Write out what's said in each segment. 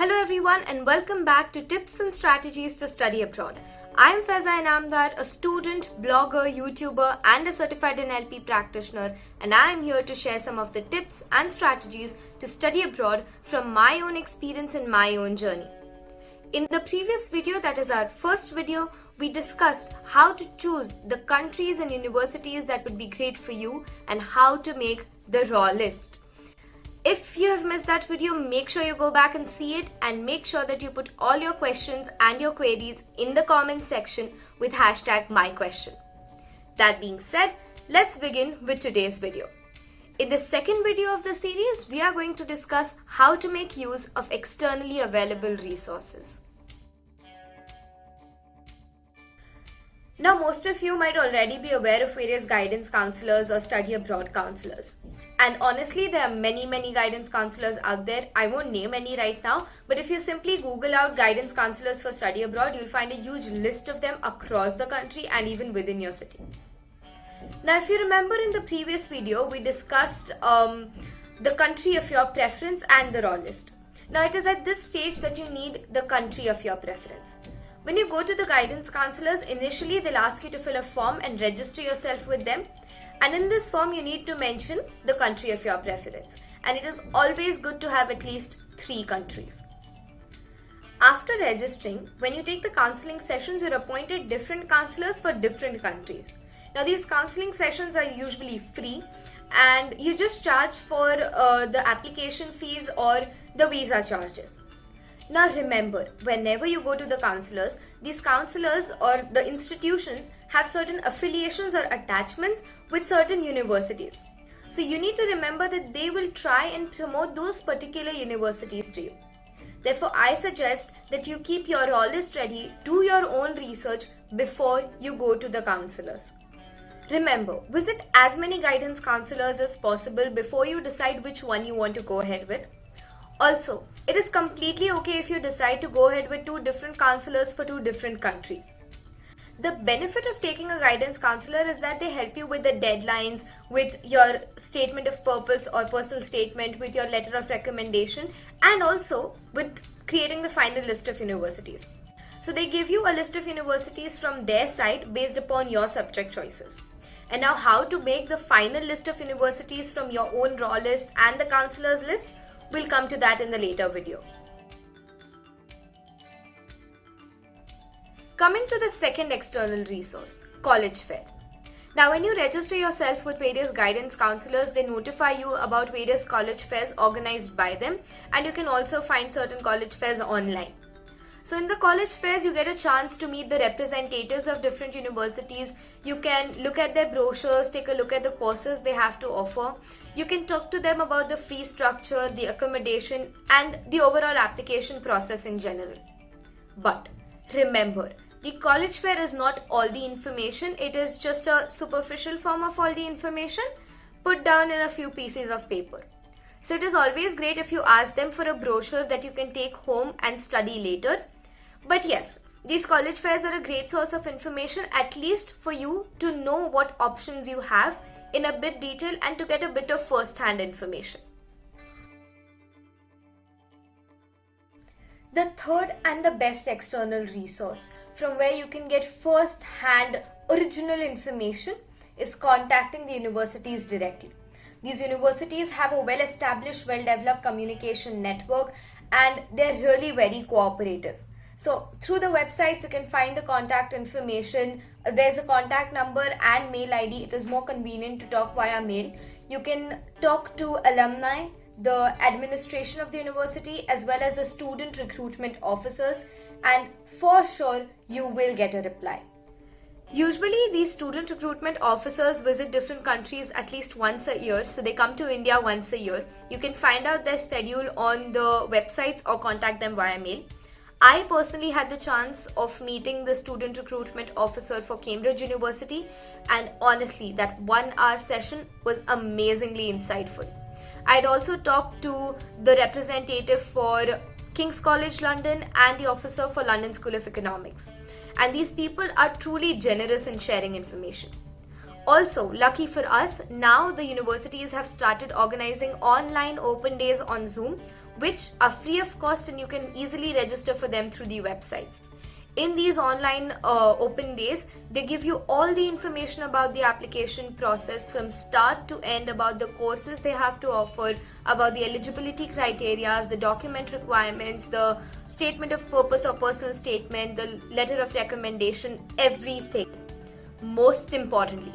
Hello everyone and welcome back to Tips and Strategies to Study Abroad. I am Faiza Inamdar, a student, blogger, YouTuber and a certified NLP practitioner, and I am here to share some of the tips and strategies to study abroad from my own experience and my own journey. In the previous video, that is our first video, we discussed how to choose the countries and universities that would be great for you and how to make the raw list. If you have missed that video, make sure you go back and see it and make sure that you put all your questions and your queries in the comment section with hashtag #myquestion. That being said, let's begin with today's video. In the second video of the series, we are going to discuss how to make use of externally available resources. Now, most of you might already be aware of various guidance counselors or study abroad counselors. And honestly, there are many guidance counselors out there. I won't name any right now, but if you simply Google out guidance counselors for study abroad, you'll find a huge list of them across the country and even within your city. Now, if you remember in the previous video, we discussed the country of your preference and the raw list. Now, it is at this stage that you need the country of your preference. When you go to the guidance counselors, initially they'll ask you to fill a form and register yourself with them. And in this form, you need to mention the country of your preference. And it is always good to have at least 3 countries. After registering, when you take the counseling sessions, you're appointed different counselors for different countries. Now, these counseling sessions are usually free and you just charge for the application fees or the visa charges. Now remember, whenever you go to the counselors, these counselors or the institutions have certain affiliations or attachments with certain universities. So you need to remember that they will try and promote those particular universities to you. Therefore, I suggest that you keep your raw list ready, do your own research before you go to the counselors. Remember, visit as many guidance counselors as possible before you decide which one you want to go ahead with. Also, it is completely okay if you decide to go ahead with 2 different counselors for 2 different countries. The benefit of taking a guidance counselor is that they help you with the deadlines, with your statement of purpose or personal statement, with your letter of recommendation, and also with creating the final list of universities. So they give you a list of universities from their side based upon your subject choices. And now how to make the final list of universities from your own raw list and the counselor's list? We'll come to that in the later video. Coming to the second external resource, college fairs. Now, when you register yourself with various guidance counselors, they notify you about various college fairs organized by them, and you can also find certain college fairs online. So in the college fairs, you get a chance to meet the representatives of different universities. You can look at their brochures, take a look at the courses they have to offer. You can talk to them about the fee structure, the accommodation, and the overall application process in general. But remember, the college fair is not all the information. It is just a superficial form of all the information put down in a few pieces of paper. So it is always great if you ask them for a brochure that you can take home and study later. But yes, these college fairs are a great source of information, at least for you to know what options you have in a bit detail and to get a bit of first-hand information. The third and the best external resource from where you can get first-hand original information is contacting the universities directly. These universities have a well-established, well-developed communication network and they're really very cooperative. So through the websites, you can find the contact information. There's a contact number and mail ID. It is more convenient to talk via mail. You can talk to alumni, the administration of the university, as well as the student recruitment officers, and for sure, you will get a reply. Usually, these student recruitment officers visit different countries at least once a year. So they come to India once a year. You can find out their schedule on the websites or contact them via mail. I personally had the chance of meeting the student recruitment officer for Cambridge University, and honestly, that 1-hour session was amazingly insightful. I'd also talked to the representative for King's College London and the officer for London School of Economics. And these people are truly generous in sharing information. Also, lucky for us, now the universities have started organizing online open days on Zoom which are free of cost and you can easily register for them through the websites. In these online open days, they give you all the information about the application process from start to end, about the courses they have to offer, about the eligibility criteria, the document requirements, the statement of purpose or personal statement, the letter of recommendation, everything. Most importantly,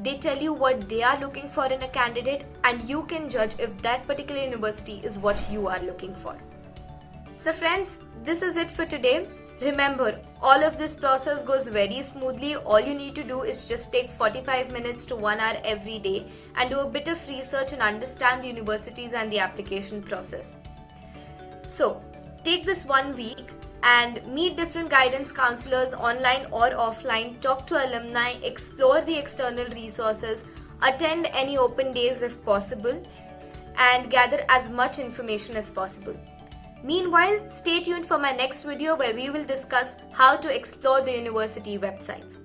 they tell you what they are looking for in a candidate, and you can judge if that particular university is what you are looking for. So friends, this is it for today. Remember, all of this process goes very smoothly. All you need to do is just take 45 minutes to 1 hour every day and do a bit of research and understand the universities and the application process. So, take this 1 week and meet different guidance counselors online or offline, talk to alumni, explore the external resources, attend any open days if possible, and gather as much information as possible. Meanwhile, stay tuned for my next video where we will discuss how to explore the university websites.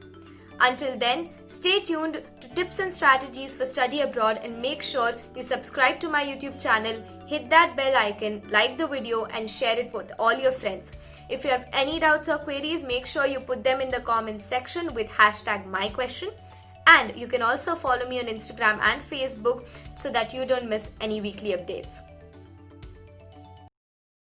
Until then, stay tuned to tips and strategies for study abroad, and make sure you subscribe to my YouTube channel, hit that bell icon, like the video and share it with all your friends. If you have any doubts or queries, make sure you put them in the comments section with #myquestion. And you can also follow me on Instagram and Facebook so that you don't miss any weekly updates.